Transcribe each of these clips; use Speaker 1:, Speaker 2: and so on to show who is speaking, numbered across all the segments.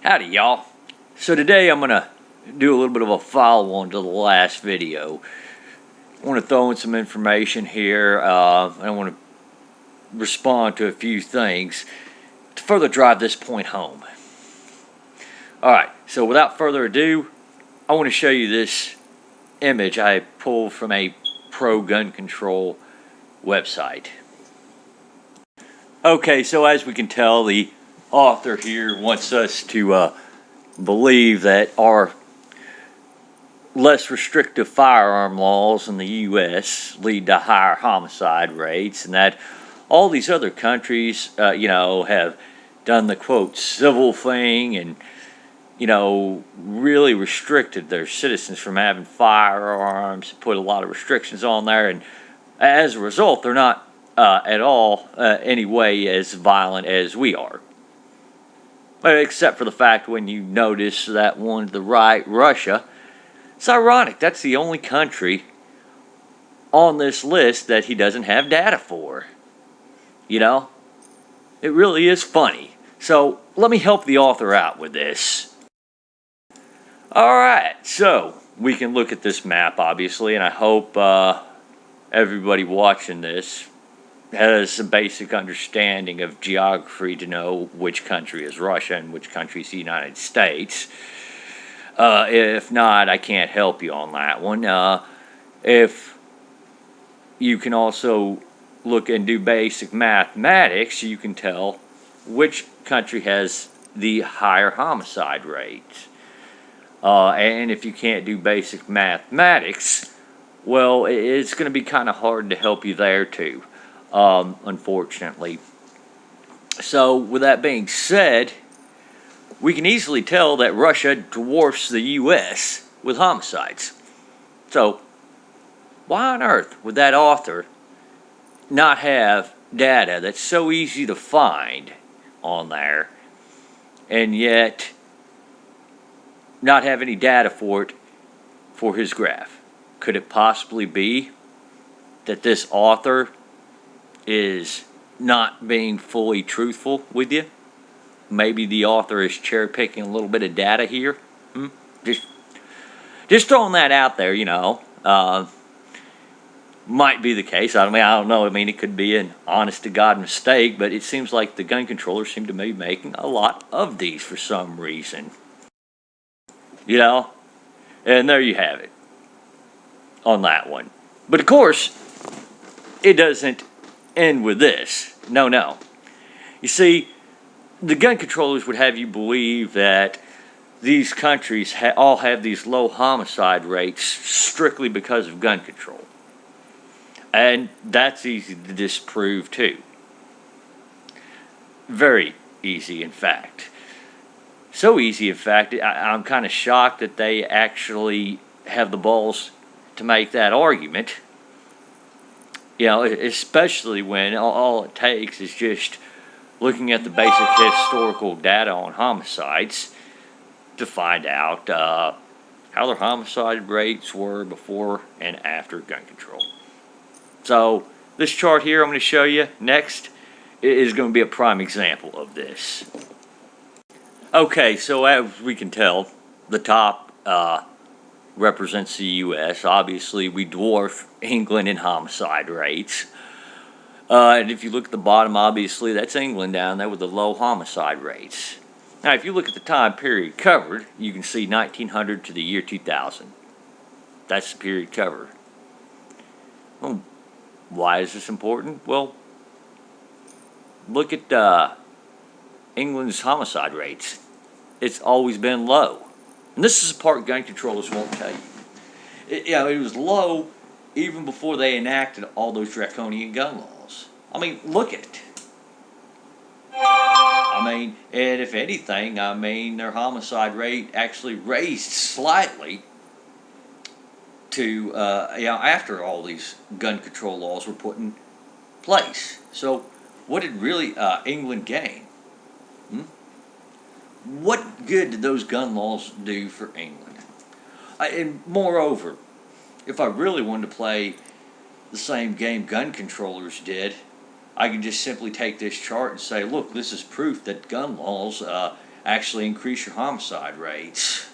Speaker 1: Howdy y'all. So today I'm going to do a little bit of a follow-on to the last video. I want to throw in some information here. I want to respond to a few things to further drive this point home. Alright, so without further ado, I want to show you this image I pulled from a pro-gun control website. Okay, so as we can tell, the author here wants us to believe that our less restrictive firearm laws in the U.S. lead to higher homicide rates, and that all these other countries, have done the quote civil thing and, really restricted their citizens from having firearms, put a lot of restrictions on there, and as a result, they're not at all any way as violent as we are. Except for the fact when you notice that one to the right, Russia, it's ironic. That's the only country on this list that he doesn't have data for. It really is funny. So let me help the author out with this. Alright, so we can look at this map, obviously, and I hope everybody watching this has a basic understanding of geography to know which country is Russia and which country is the United States. If not, I can't help you on that one. If you can also look and do basic mathematics, you can tell which country has the higher homicide rate. And if you can't do basic mathematics, well, it's going to be kind of hard to help you there too. Unfortunately. So, with that being said, we can easily tell that Russia dwarfs the U.S. with homicides. So, why on earth would that author not have data that's so easy to find on there, and yet not have any data for it for his graph? Could it possibly be that this author is not being fully truthful with you? Maybe the author is cherry picking a little bit of data here. Just throwing that out there, might be the case. I don't know. It could be an honest to God mistake, but it seems like the gun controllers seem to be making a lot of these for some reason. And there you have it on that one. But of course, it doesn't end with this. No. You see, the gun controllers would have you believe that these countries all have these low homicide rates strictly because of gun control. And that's easy to disprove too. Very easy, in fact. So easy, in fact, I'm kind of shocked that they actually have the balls to make that argument. Especially when all it takes is just looking at the basic historical data on homicides to find out how their homicide rates were before and after gun control. So this chart here I'm going to show you next is going to be a prime example of this. Okay, so as we can tell, the top represents the U.S. Obviously, we dwarf England in homicide rates. And if you look at the bottom, obviously, that's England down there with the low homicide rates. Now, if you look at the time period covered, you can see 1900 to the year 2000. That's the period covered. Well, why is this important? Well, look at England's homicide rates. It's always been low. And this is the part gun controllers won't tell you. It was low even before they enacted all those draconian gun laws. Look at it. And if anything, their homicide rate actually raised slightly to, after all these gun control laws were put in place. So, what did really England gain? What good did those gun laws do for England? And moreover, if I really wanted to play the same game gun controllers did, I could just simply take this chart and say, look, this is proof that gun laws actually increase your homicide rates.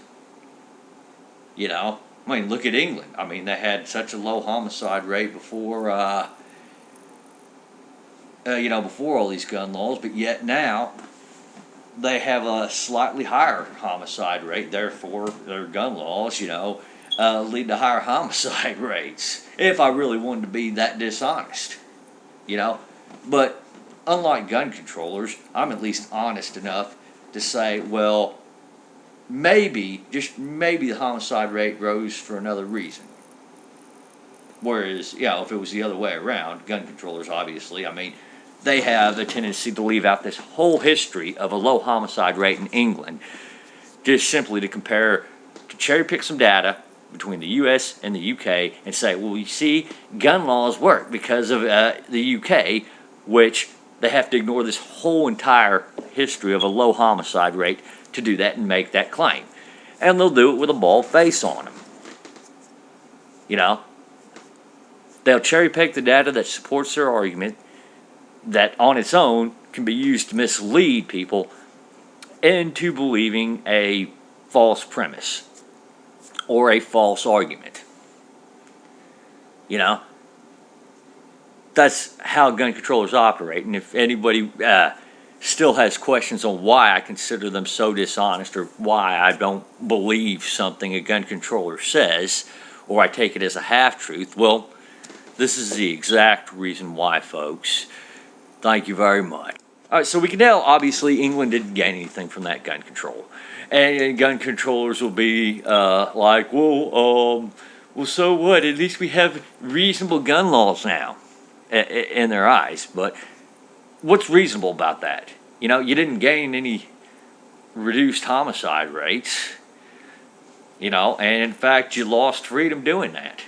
Speaker 1: You know, I mean, look at England. I mean, they had such a low homicide rate before, before all these gun laws, but yet now they have a slightly higher homicide rate. Therefore, their gun laws, lead to higher homicide rates. If I really wanted to be that dishonest, but unlike gun controllers, I'm at least honest enough to say, well, maybe, just maybe, the homicide rate rose for another reason. Whereas, if it was the other way around, gun controllers, obviously, I mean, they have a tendency to leave out this whole history of a low homicide rate in England, just simply to cherry pick some data between the U.S. and the U.K. and say, well, you see, gun laws work because of the U.K., which they have to ignore this whole entire history of a low homicide rate to do that and make that claim. And they'll do it with a bald face on them. They'll cherry pick the data that supports their argument that on its own can be used to mislead people into believing a false premise or a false argument. That's how gun controllers operate. And if anybody still has questions on why I consider them so dishonest or why I don't believe something a gun controller says or I take it as a half-truth, well, this is the exact reason why, folks. Thank you very much. All right, so we can tell, obviously, England didn't gain anything from that gun control. And gun controllers will be like, well, so what? At least we have reasonable gun laws now in their eyes. But what's reasonable about that? You didn't gain any reduced homicide rates, and in fact, you lost freedom doing that.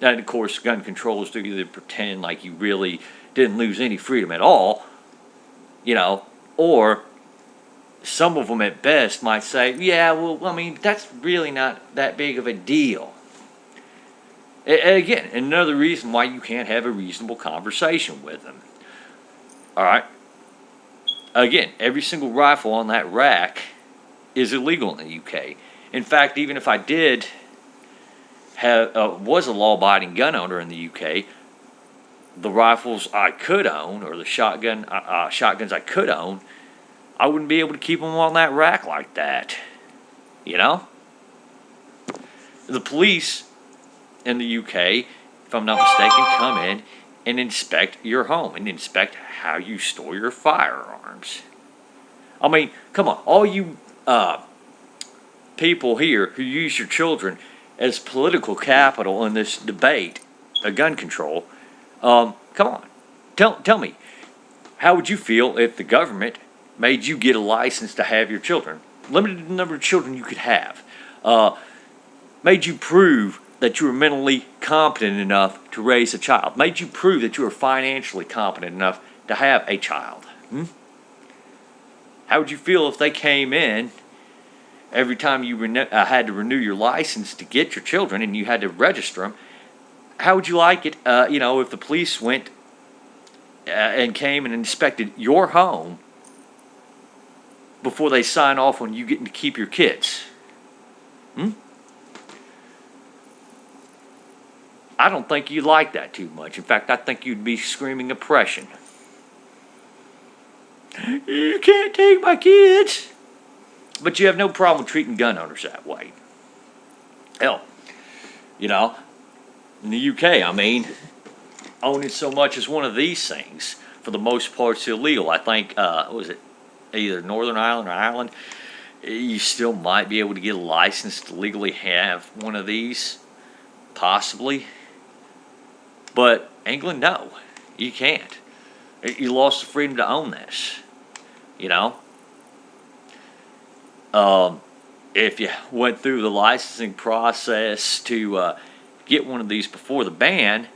Speaker 1: And of course, gun controllers do either pretend like you really didn't lose any freedom at all, or some of them at best might say, yeah, well, I mean, that's really not that big of a deal. And again, another reason why you can't have a reasonable conversation with them. All right. Again, every single rifle on that rack is illegal in the UK. In fact, even if I did was a law-abiding gun owner in the UK, the rifles I could own, or the shotguns I could own, I wouldn't be able to keep them on that rack like that. The police in the UK, if I'm not mistaken, come in and inspect your home and inspect how you store your firearms. I mean, come on, all you people here who use your children as political capital in this debate of gun control, come on, tell me, how would you feel if the government made you get a license to have your children, limited the number of children you could have, made you prove that you were mentally competent enough to raise a child, made you prove that you were financially competent enough to have a child? How would you feel if they came in every time you had to renew your license to get your children and you had to register them? How would you like it, if the police went and came and inspected your home before they sign off on you getting to keep your kids? I don't think you'd like that too much. In fact, I think you'd be screaming oppression. You can't take my kids. But you have no problem treating gun owners that way. Hell, in the UK, I mean, owning so much as one of these things, for the most part, is illegal. I think, either Northern Ireland or Ireland, you still might be able to get a license to legally have one of these, possibly. But England, no, you can't. You lost the freedom to own this, If you went through the licensing process to get one of these before the ban,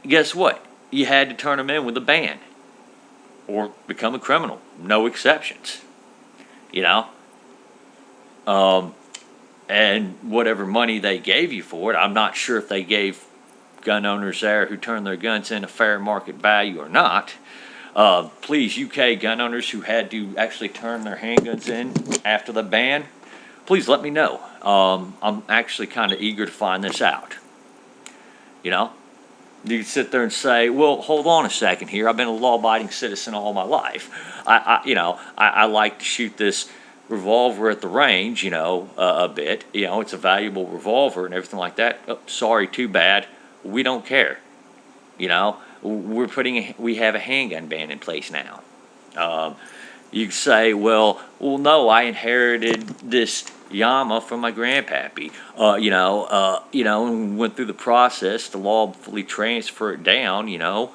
Speaker 1: guess what? You had to turn them in with a ban or become a criminal. No exceptions, and whatever money they gave you for it, I'm not sure if they gave gun owners there who turned their guns in a fair market value or not. Please, UK gun owners who had to actually turn their handguns in after the ban, please let me know. I'm actually kind of eager to find this out. You know, you can sit there and say, well, hold on a second here. I've been a law-abiding citizen all my life. I like to shoot this revolver at the range, a bit. It's a valuable revolver and everything like that. Oh, sorry, too bad. We don't care. We have a handgun ban in place now. You can say, well, no, I inherited this Yama from my grandpappy. And went through the process to lawfully transfer it down. It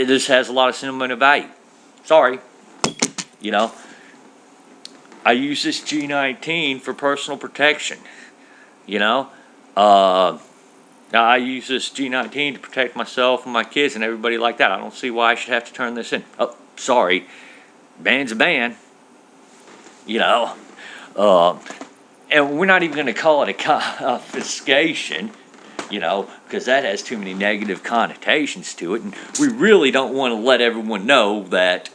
Speaker 1: just has a lot of sentimental value. Sorry, I use this G19 for personal protection. Now, I use this G19 to protect myself and my kids and everybody like that. I don't see why I should have to turn this in. Oh, sorry. Ban's a ban. And we're not even going to call it a confiscation, because that has too many negative connotations to it. And we really don't want to let everyone know that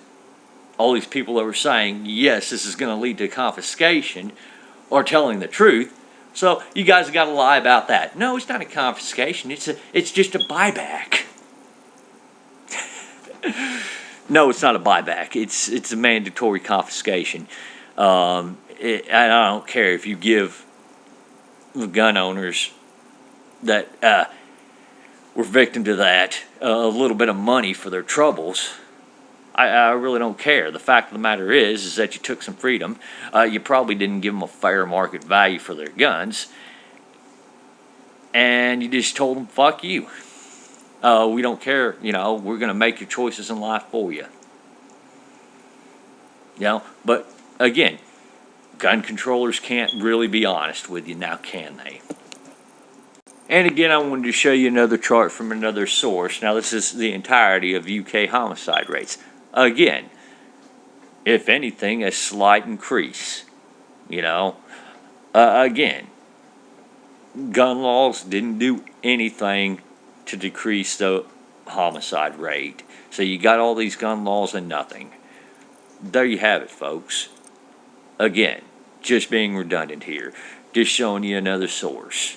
Speaker 1: all these people that were saying, yes, this is going to lead to confiscation, are telling the truth. So you guys have got to lie about that. No, it's not a confiscation. It's just a buyback. No, it's not a buyback. It's a mandatory confiscation. I don't care if you give the gun owners that were victim to that a little bit of money for their troubles. I really don't care. The fact of the matter is that you took some freedom. You probably didn't give them a fair market value for their guns. And you just told them, fuck you. We don't care, we're going to make your choices in life for you. But again, gun controllers can't really be honest with you now, can they? And again, I wanted to show you another chart from another source. Now, this is the entirety of UK homicide rates. Again, if anything, a slight increase. Again, gun laws didn't do anything to decrease the homicide rate. So you got all these gun laws and nothing. There you have it, folks. Again, just being redundant here. Just showing you another source.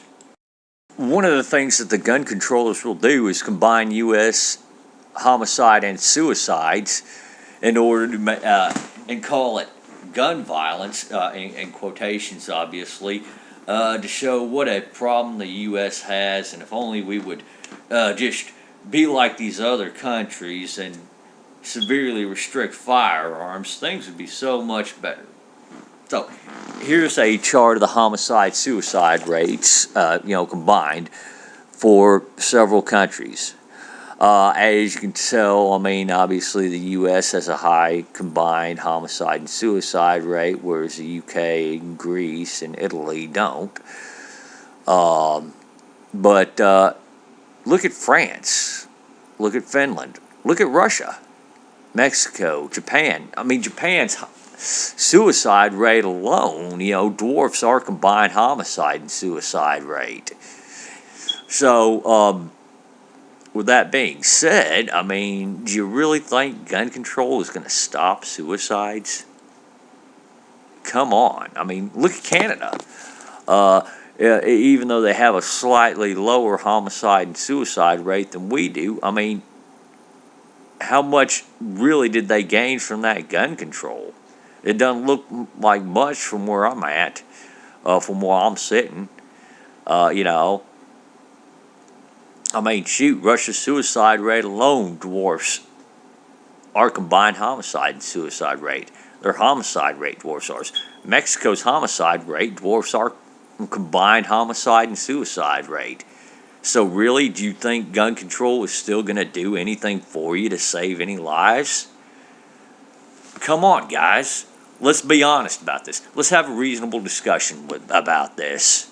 Speaker 1: One of the things that the gun controllers will do is combine U.S. homicide and suicides in order to and call it gun violence, in quotations, obviously, to show what a problem the U.S. has, and if only we would just be like these other countries and severely restrict firearms, things would be so much better. So, here's a chart of the homicide-suicide rates, combined for several countries. As you can tell, obviously the U.S. has a high combined homicide and suicide rate, whereas the U.K., and Greece, and Italy don't. But look at France. Look at Finland. Look at Russia, Mexico, Japan. Japan's suicide rate alone, dwarfs our combined homicide and suicide rate. So, with that being said, do you really think gun control is going to stop suicides? Come on. Look at Canada. Even though they have a slightly lower homicide and suicide rate than we do, how much really did they gain from that gun control? It doesn't look like much from where I'm at, from where I'm sitting, Russia's suicide rate alone dwarfs our combined homicide and suicide rate. Their homicide rate dwarfs ours. Mexico's homicide rate dwarfs our combined homicide and suicide rate. So really, do you think gun control is still going to do anything for you to save any lives? Come on, guys. Let's be honest about this. Let's have a reasonable discussion about this.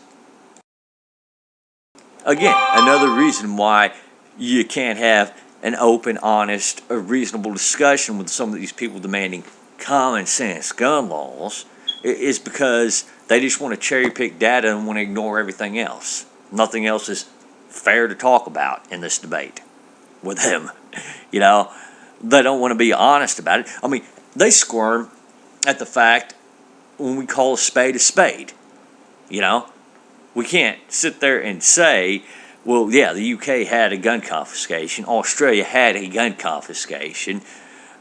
Speaker 1: Again, another reason why you can't have an open, honest, reasonable discussion with some of these people demanding common sense gun laws is because they just want to cherry pick data and want to ignore everything else. Nothing else is fair to talk about in this debate with them. They don't want to be honest about it. I mean, they squirm at the fact when we call a spade. You know, we can't sit there and say, well, yeah, the UK had a gun confiscation, Australia had a gun confiscation.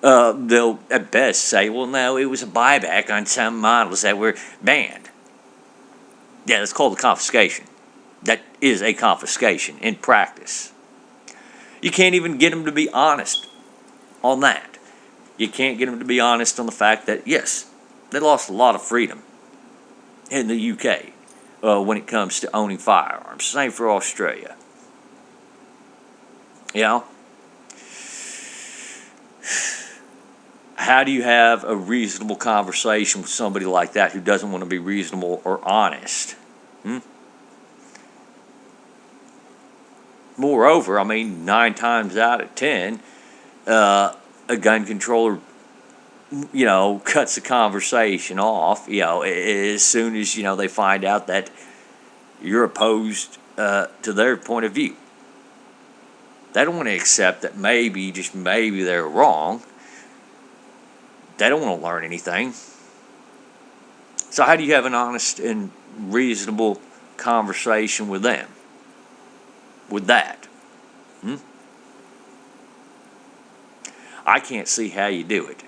Speaker 1: They'll at best say, well, no, it was a buyback on some models that were banned. Yeah, that's called a confiscation. That is a confiscation in practice. You can't even get them to be honest on that. You can't get them to be honest on the fact that, yes, they lost a lot of freedom in the UK when it comes to owning firearms. Same for Australia. You know? How do you have a reasonable conversation with somebody like that who doesn't want to be reasonable or honest? Moreover, I mean, 9 times out of 10, a gun controller, cuts the conversation off, as soon as, they find out that you're opposed to their point of view. They don't want to accept that maybe, just maybe, they're wrong. They don't want to learn anything. So how do you have an honest and reasonable conversation with them? With that? I can't see how you do it.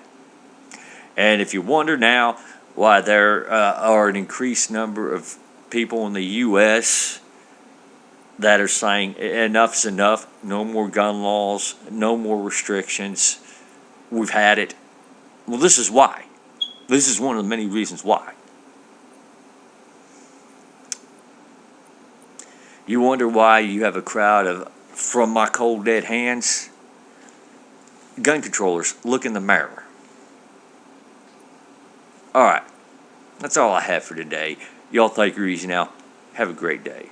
Speaker 1: And if you wonder now why there are an increased number of people in the U.S. that are saying enough's enough, no more gun laws, no more restrictions, we've had it. Well, this is why. This is one of the many reasons why. You wonder why you have a crowd of, from my cold dead hands, gun controllers. Look in the mirror. All right. That's all I have for today. Y'all take her easy now. Have a great day.